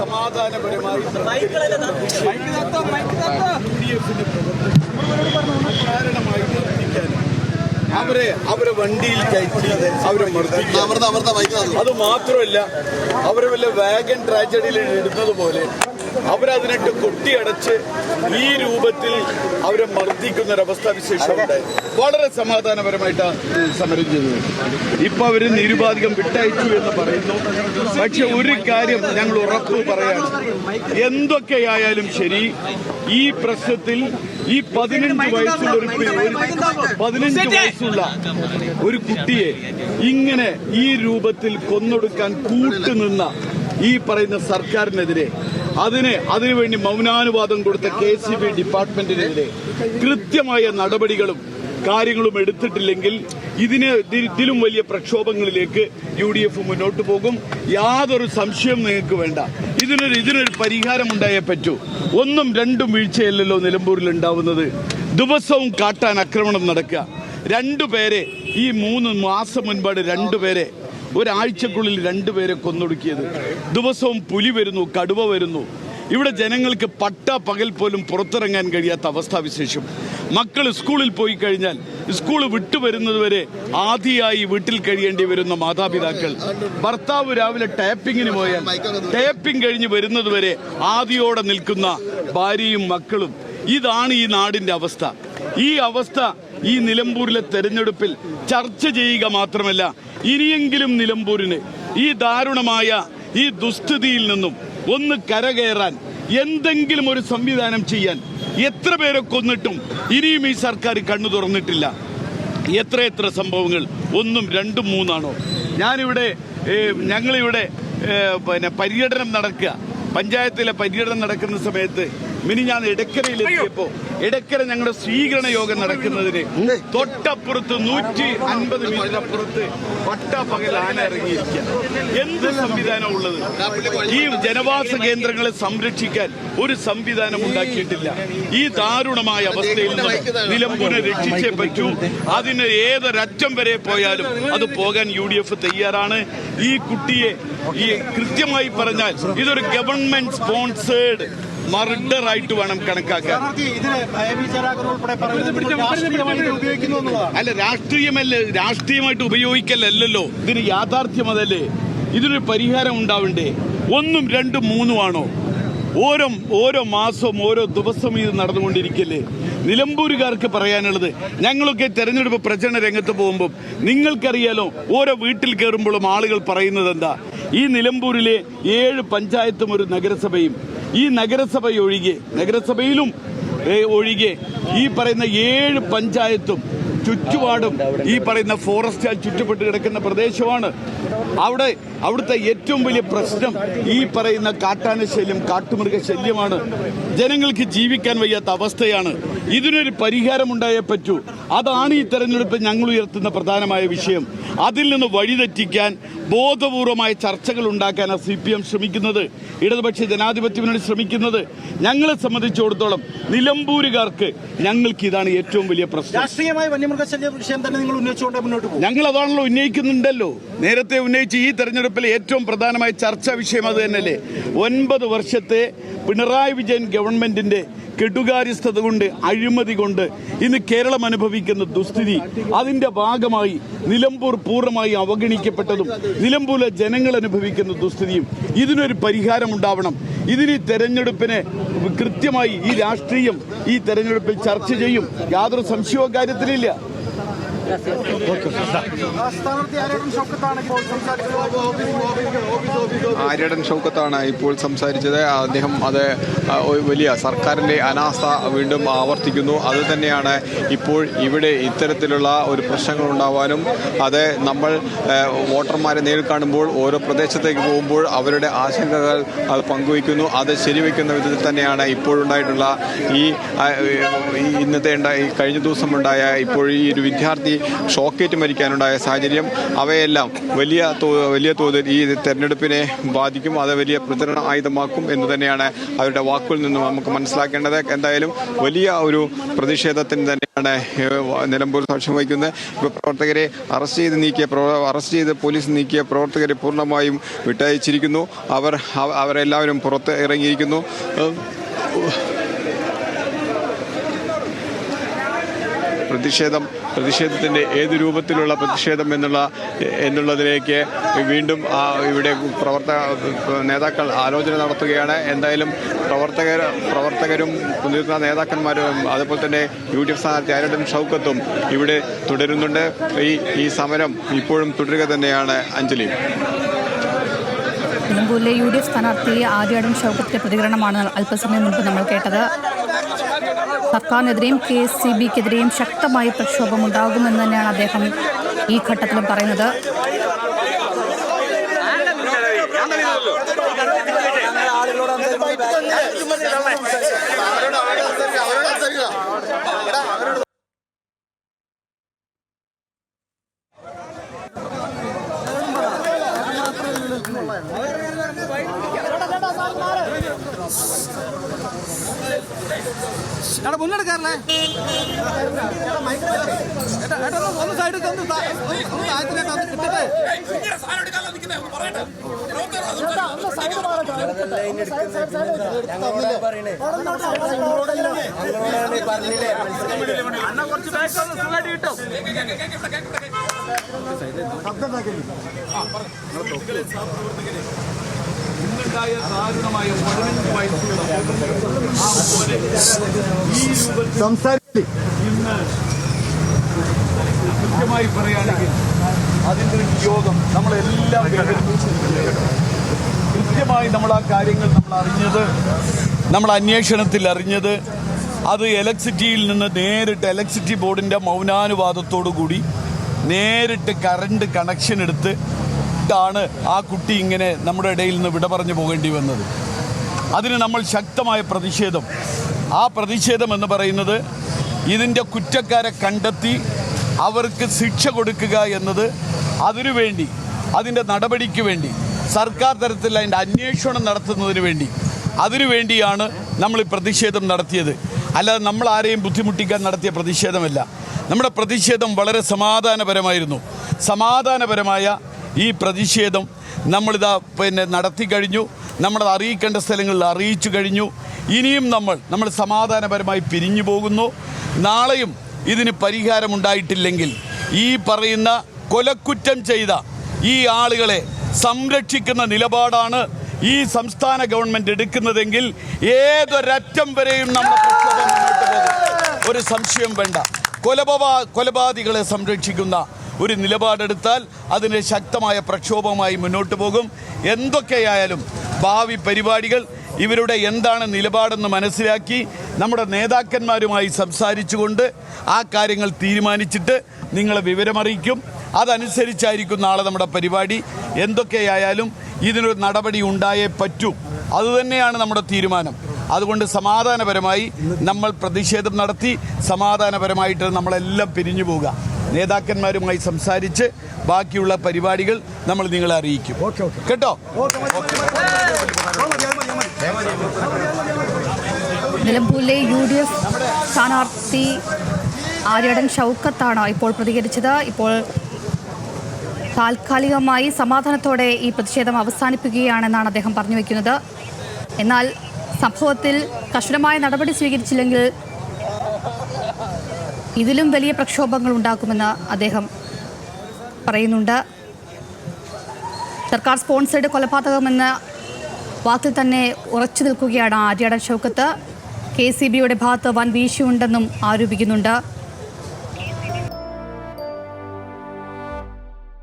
സമാധാനപരമായി കാരണമായി നിർത്തിക്കാൻ അവരെ വണ്ടിയിൽ കയറ്റി അവരെ മർദ്ദിക്കുക. അത് മാത്രമല്ല, അവരെ വല്ല വാഗൻ ട്രാജഡിയിൽ ഇടുന്നത് പോലെ അവരതിനിട്ട് കൊട്ടിയടച്ച് ഈ രൂപത്തിൽ അവരെ മർദ്ദിക്കുന്നൊരവസ്ഥ വിശേഷമുണ്ടായി. വളരെ സമാധാനപരമായിട്ടാണ് സമരം ചെയ്തത്. ഇപ്പൊ അവര് നിരുപാധികം വിട്ടയച്ചു എന്ന് പറയുന്നു. പക്ഷെ ഒരു കാര്യം ഞങ്ങൾ ഉറപ്പ് പറയാണ്, എന്തൊക്കെയായാലും ശരി, ഈ പ്രശ്നത്തിൽ ഈ 15 വയസ്സുള്ള ഒരു കുട്ടിയെ ഇങ്ങനെ ഈ രൂപത്തിൽ കൊന്നൊടുക്കാൻ കൂട്ടുനിന്ന ഈ പറയുന്ന സർക്കാരിനെതിരെ അതിനുവേണ്ടി മൗനാനുവാദം കൊടുത്ത KCB ഡിപ്പാർട്ട്മെന്റിനെതിരെ കൃത്യമായ നടപടികളും കാര്യങ്ങളും എടുത്തിട്ടില്ലെങ്കിൽ ഇതിലും വലിയ പ്രക്ഷോഭങ്ങളിലേക്ക് UDF മുന്നോട്ട് പോകും. യാതൊരു സംശയവും നിങ്ങൾക്ക് വേണ്ട. ഇതിനൊരു പരിഹാരം ഉണ്ടായേ പറ്റൂ. 1ഉം 2ഉം വീഴ്ചയല്ലല്ലോ നിലമ്പൂരിൽ ഉണ്ടാവുന്നത്. ദിവസവും കാട്ടാൻ ആക്രമണം നടക്കുക. 2 പേരെ ഈ 3 മാസം മുൻപാണ് 2 പേരെ ഒരാഴ്ചക്കുള്ളിൽ 2 പേരെ കൊന്നൊടുക്കിയത്. ദിവസവും പുലി വരുന്നു, കടുവ വരുന്നു. ഇവിടെ ജനങ്ങൾക്ക് പകൽ പോലും പുറത്തിറങ്ങാൻ കഴിയാത്ത അവസ്ഥാവിശേഷം. മക്കൾ സ്കൂളിൽ പോയി കഴിഞ്ഞാൽ സ്കൂൾ വിട്ടുവരുന്നതുവരെ ആദിയായി വീട്ടിൽ കഴിയേണ്ടി വരുന്ന മാതാപിതാക്കൾ, ഭർത്താവ് രാവിലെ ടാപ്പിങ്ങിന് പോയാൽ ടാപ്പിംഗ് കഴിഞ്ഞ് വരുന്നതുവരെ ആദിയോടെ നിൽക്കുന്ന ഭാര്യയും മക്കളും. ഇതാണ് ഈ നാടിന്റെ അവസ്ഥ. ഈ അവസ്ഥ ഈ നിലമ്പൂരിലെ തെരഞ്ഞെടുപ്പിൽ ചർച്ച ചെയ്യുക മാത്രമല്ല, ഇനിയെങ്കിലും നിലമ്പൂരിന് ഈ ദാരുണമായ ഈ ദുസ്ഥിതിയിൽ നിന്നും ഒന്ന് കരകയറാൻ എന്തെങ്കിലും ഒരു സംവിധാനം ചെയ്യാൻ. എത്ര പേരെ കൊന്നിട്ടും ഇനിയും ഈ സർക്കാർ കണ്ണു തുറന്നിട്ടില്ല. എത്ര സംഭവങ്ങൾ, 1ഉം 2ഉം 3ആണോ? ഞങ്ങളിവിടെ പര്യടനം നടക്കുക, പഞ്ചായത്തിലെ പര്യടനം നടക്കുന്ന സമയത്ത് ഞാൻ എടക്കരയിലെത്തിയപ്പോ എടക്കര ഞങ്ങളുടെ സ്വീകരണ യോഗം നടക്കുന്നതിന് തൊട്ടപ്പുറത്ത് 150 മീറ്റർ അപ്പുറത്ത് പകൽ ആന ഇറങ്ങിയിരിക്കുക. എന്ത് സംവിധാനം ഉള്ളത്? ഈ ജനവാസ കേന്ദ്രങ്ങളെ സംരക്ഷിക്കാൻ ഒരു സംവിധാനം ഉണ്ടാക്കിയിട്ടില്ല. ഈ ദാരുണമായ അവസ്ഥയിൽ നിന്ന് നിലമ്പൂരിനെ രക്ഷിച്ചേ പറ്റൂ. അതിന് ഏതൊരറ്റം വരെ പോയാലും അത് പോകാൻ UDF തയ്യാറാണ്. ഈ കുട്ടിയെ കൃത്യമായി പറഞ്ഞാൽ ഇതൊരു ഗവൺമെന്റ് സ്പോൺസേഡ് മർഡർ ആയിട്ട് വേണം കണക്കാക്കാൻ. അല്ല, രാഷ്ട്രീയമായിട്ട് ഉപയോഗിക്കലല്ലോ, ഇതിന് യാഥാർത്ഥ്യം അതല്ലേ. ഇതിനൊരു പരിഹാരം ഉണ്ടാവണ്ടേ? 1ഉം 2ഉം 3ഉം ആണോ? ഓരോ മാസവും ഓരോ ദിവസവും ഇത് നടന്നുകൊണ്ടിരിക്കല്ലേ. നിലമ്പൂരുകാർക്ക് പറയാനുള്ളത്, ഞങ്ങളൊക്കെ തെരഞ്ഞെടുപ്പ് പ്രചരണ രംഗത്ത് പോകുമ്പോൾ നിങ്ങൾക്കറിയാലോ, ഓരോ വീട്ടിൽ കയറുമ്പോഴും ആളുകൾ പറയുന്നത് എന്താ? ഈ നിലമ്പൂരിലെ 7 പഞ്ചായത്തും ഒരു നഗരസഭയും, ഈ നഗരസഭയിലും ഒഴികെ ഈ പറയുന്ന 7 പഞ്ചായത്തും ചുറ്റുപാടും ഈ പറയുന്ന ഫോറസ്റ്റാൽ ചുറ്റപ്പെട്ട് കിടക്കുന്ന പ്രദേശമാണ്. അവിടുത്തെ ഏറ്റവും വലിയ പ്രശ്നം ഈ പറയുന്ന കാട്ടാനശല്യം, കാട്ടുമൃഗശല്യമാണ്. ജനങ്ങൾക്ക് ജീവിക്കാൻ വയ്യാത്ത അവസ്ഥയാണ്. ഇതിനൊരു പരിഹാരം ഉണ്ടായേ പറ്റൂ. അതാണ് ഈ തെരഞ്ഞെടുപ്പ് ഞങ്ങൾ ഉയർത്തുന്ന പ്രധാനമായ വിഷയം. അതിൽ നിന്ന് വഴിതെറ്റിക്കാൻ ബോധപൂർവമായ ചർച്ചകൾ ഉണ്ടാക്കാനാണ് CPM ശ്രമിക്കുന്നത്, ഇടതുപക്ഷ ജനാധിപത്യ മുന്നണി ശ്രമിക്കുന്നത്. ഞങ്ങളെ സംബന്ധിച്ചിടത്തോളം നിലമ്പൂരുകാർക്ക് ഞങ്ങൾക്ക് ഇതാണ് ഏറ്റവും വലിയ പ്രശ്നം. രാഷ്ട്രീയമായ വന്യമൃഗശല്യ വിഷയം തന്നെ നിങ്ങൾ ഉന്നയിച്ചുകൊണ്ട് മുന്നോട്ട് പോകും. ഞങ്ങൾ അതാണല്ലോ ഉന്നയിക്കുന്നുണ്ടല്ലോ. നേരത്തെ ഉന്നയിച്ച് ഈ തെരഞ്ഞെടുപ്പിലെ ഏറ്റവും പ്രധാനമായ ചർച്ചാ വിഷയം അത് തന്നെയല്ലേ. 9 വർഷത്തെ പിണറായി വിജയൻ ഗവൺമെന്റിന്റെ കെടുകാര്യസ്ഥത കൊണ്ട്, അഴിമതി കൊണ്ട് ഇന്ന് കേരളം അനുഭവിക്കുന്ന ദുസ്ഥിതി, അതിന്റെ ഭാഗമായി നിലമ്പൂർ പൂർണ്ണമായി അവഗണിക്കപ്പെട്ടതും നിലമ്പൂരിലെ ജനങ്ങൾ അനുഭവിക്കുന്ന ദുസ്ഥിതിയും, ഇതിനൊരു പരിഹാരം ഉണ്ടാവണം. ഇതിന് തെരഞ്ഞെടുപ്പിനെ കൃത്യമായി ഈ രാഷ്ട്രീയം ഈ തെരഞ്ഞെടുപ്പിൽ ചർച്ച ചെയ്യും. യാതൊരു സംശയവും കാര്യത്തിലില്ല. ആര്യടൻ ഷൗക്കത്താണ് ഇപ്പോൾ സംസാരിച്ചത്. അദ്ദേഹം അത് വലിയ സർക്കാരിൻ്റെ അനാസ്ഥ വീണ്ടും ആവർത്തിക്കുന്നു. അത് തന്നെയാണ് ഇപ്പോൾ ഇവിടെ ഇത്തരത്തിലുള്ള ഒരു പ്രശ്നങ്ങൾ ഉണ്ടാവാനും, അത് നമ്മൾ വോട്ടർമാരെ നേരിൽ കാണുമ്പോൾ ഓരോ പ്രദേശത്തേക്ക് പോകുമ്പോൾ അവരുടെ ആശങ്കകൾ അത് പങ്കുവയ്ക്കുന്നു. അത് ശരിവയ്ക്കുന്ന വിധത്തിൽ തന്നെയാണ് ഇപ്പോഴുണ്ടായിട്ടുള്ള ഈ കഴിഞ്ഞ ദിവസം ഉണ്ടായ ഇപ്പോൾ ഈ ഒരു വിദ്യാർത്ഥി ഷോക്കേറ്റ് മരിക്കാനുണ്ടായ സാഹചര്യം, അവയെല്ലാം വലിയ തോതിൽ ഈ തെരഞ്ഞെടുപ്പിനെ ബാധിക്കും. അത് വലിയ പ്രചരണ ആയുധമാക്കും എന്ന് തന്നെയാണ് അവരുടെ വാക്കുകളിൽ നിന്നും നമുക്ക് മനസ്സിലാക്കേണ്ടത്. എന്തായാലും വലിയ ഒരു പ്രതിഷേധത്തിന് തന്നെയാണ് നിലമ്പൂർ സാക്ഷ്യം വഹിക്കുന്നത്. ഇപ്പോൾ പ്രവർത്തകരെ അറസ്റ്റ് ചെയ്ത് പോലീസ് നീക്കിയ പ്രവർത്തകരെ പൂർണ്ണമായും വിട്ടയച്ചിരിക്കുന്നു. അവരെല്ലാവരും പുറത്ത് ഇറങ്ങിയിരിക്കുന്നു. പ്രതിഷേധത്തിൻ്റെ ഏത് രൂപത്തിലുള്ള പ്രതിഷേധം എന്നുള്ളതിലേക്ക് വീണ്ടും ഇവിടെ നേതാക്കൾ ആലോചന നടത്തുകയാണ്. എന്തായാലും പ്രവർത്തകരും മുതിർന്ന നേതാക്കന്മാരും അതുപോലെ തന്നെ UDF സ്ഥാനാർത്ഥി ആര്യടൻ ഷൗക്കത്തും ഇവിടെ തുടരുന്നുണ്ട്. ഈ സമരം ഇപ്പോഴും തുടരുക തന്നെയാണ്. അഞ്ജലി, നിലമ്പൂരിലെ UDF സ്ഥാനാർത്ഥി ആര്യടൻ ഷൗക്കത്തിന്റെ പ്രതികരണമാണ് അല്പസമയം മുൻപ് നമ്മൾ കേട്ടത്. സർക്കാരിനെതിരെയും KSCBക്കെതിരെയും ശക്തമായ പ്രക്ഷോഭമുണ്ടാകുമെന്ന് തന്നെയാണ് അദ്ദേഹം ഈ ഘട്ടത്തിലും പറയുന്നത്. മുന്നെടുക്കാറില്ലേ ഒന്ന് സൈഡ് കിട്ടട്ടെ. ഇന്നുണ്ടായ ദാരുണമായ 15 വയസ്സുള്ള ഇന്ന് കൃത്യമായി പറയുകയാണെങ്കിൽ അതിൻ്റെ ഒരു യോഗം നമ്മളെല്ലാം കൃത്യമായി നമ്മൾ ആ കാര്യങ്ങൾ നമ്മൾ അന്വേഷണത്തിൽ അറിഞ്ഞത് അത് ഇലക്ട്രിസിറ്റിയിൽ നിന്ന് നേരിട്ട് ഇലക്ട്രിസിറ്റി ബോർഡിൻ്റെ മൗനാനുവാദത്തോടു കൂടി നേരിട്ട് കറണ്ട് കണക്ഷൻ എടുത്ത് ാണ് ആ കുട്ടി ഇങ്ങനെ നമ്മുടെ ഇടയിൽ നിന്ന് വിട പറഞ്ഞു പോകേണ്ടി വന്നത്. അതിന് നമ്മൾ ശക്തമായ പ്രതിഷേധം എന്ന് പറയുന്നത് ഇതിൻ്റെ കുറ്റക്കാരെ കണ്ടെത്തി അവർക്ക് ശിക്ഷ കൊടുക്കുക എന്നത്, അതിനുവേണ്ടി അതിൻ്റെ നടപടിക്ക് വേണ്ടി സർക്കാർ തലത്തിൽ അതിൻ്റെ അന്വേഷണം നടത്തുന്നതിന് വേണ്ടി അതിനുവേണ്ടിയാണ് നമ്മൾ ഈ പ്രതിഷേധം നടത്തിയത്. അല്ലാതെ നമ്മൾ ആരെയും ബുദ്ധിമുട്ടിക്കാൻ നടത്തിയ പ്രതിഷേധമല്ല. നമ്മുടെ പ്രതിഷേധം വളരെ സമാധാനപരമായിരുന്നു. സമാധാനപരമായ ഈ പ്രതിഷേധം നമ്മളിതാ നടത്തി കഴിഞ്ഞു. നമ്മളത് അറിയിക്കേണ്ട സ്ഥലങ്ങളിൽ അറിയിച്ചു കഴിഞ്ഞു. ഇനിയും നമ്മൾ സമാധാനപരമായി പിരിഞ്ഞു പോകുന്നു. നാളെയും ഇതിന് പരിഹാരമുണ്ടായിട്ടില്ലെങ്കിൽ ഈ പറയുന്ന കൊലക്കുറ്റം ചെയ്ത ഈ ആളുകളെ സംരക്ഷിക്കുന്ന നിലപാടാണ് ഈ സംസ്ഥാന ഗവൺമെൻറ് എടുക്കുന്നതെങ്കിൽ ഏതൊരറ്റം വരെയും നമ്മുടെ പ്രക്ഷോഭം മുന്നോട്ട് പോകും. ഒരു സംശയം വേണ്ട. കൊലപാതകളെ സംരക്ഷിക്കുന്ന ഒരു നിലപാടെടുത്താൽ അതിന് ശക്തമായ പ്രക്ഷോഭമായി മുന്നോട്ട് പോകും. എന്തൊക്കെയായാലും ഭാവി പരിപാടികൾ ഇവരുടെ എന്താണ് നിലപാടെന്ന് മനസ്സിലാക്കി നമ്മുടെ നേതാക്കന്മാരുമായി സംസാരിച്ചുകൊണ്ട് ആ കാര്യങ്ങൾ തീരുമാനിച്ചിട്ട് നിങ്ങളെ വിവരമറിയിക്കും. അതനുസരിച്ചായിരിക്കും നാളെ നമ്മുടെ പരിപാടി. എന്തൊക്കെയായാലും ഇതിനൊരു നടപടി ഉണ്ടായേ പറ്റൂ. അതുതന്നെയാണ് നമ്മുടെ തീരുമാനം. അതുകൊണ്ട് സമാധാനപരമായി നമ്മൾ പ്രതിഷേധം നടത്തി സമാധാനപരമായിട്ട് നമ്മളെല്ലാം പിരിഞ്ഞു പോവുക. നേതാക്കന്മാരുമായി സംസാരിച്ച് ബാക്കിയുള്ള പരിപാടികൾ നമ്മൾ നിങ്ങളെ അറിയിക്കും. കേട്ടോ? നിലമ്പൂരിലെ UDF സ്ഥാനാർത്ഥി ആര്യടൻ ഷൗക്കത്താണ് ഇപ്പോൾ പ്രതികരിച്ചത്. ഇപ്പോൾ താൽക്കാലികമായി സമാധാനത്തോടെ ഈ പ്രതിഷേധം അവസാനിപ്പിക്കുകയാണെന്നാണ് അദ്ദേഹം പറഞ്ഞു വയ്ക്കുന്നത്. എന്നാൽ സംഭവത്തിൽ കർശനമായ നടപടി സ്വീകരിച്ചില്ലെങ്കിൽ ഇതിലും വലിയ പ്രക്ഷോഭങ്ങൾ ഉണ്ടാക്കുമെന്ന് അദ്ദേഹം പറയുന്നുണ്ട്. സർക്കാർ സ്പോൺസേഡ് കൊലപാതകമെന്ന വാക്കിൽ തന്നെ ഉറച്ചു നിൽക്കുകയാണ് ആര്യടൻ ഷൗക്കത്ത്. KSCBയുടെ ഭാഗത്ത് വൻ വീഴ്ചയുണ്ടെന്നും ആരോപിക്കുന്നുണ്ട്.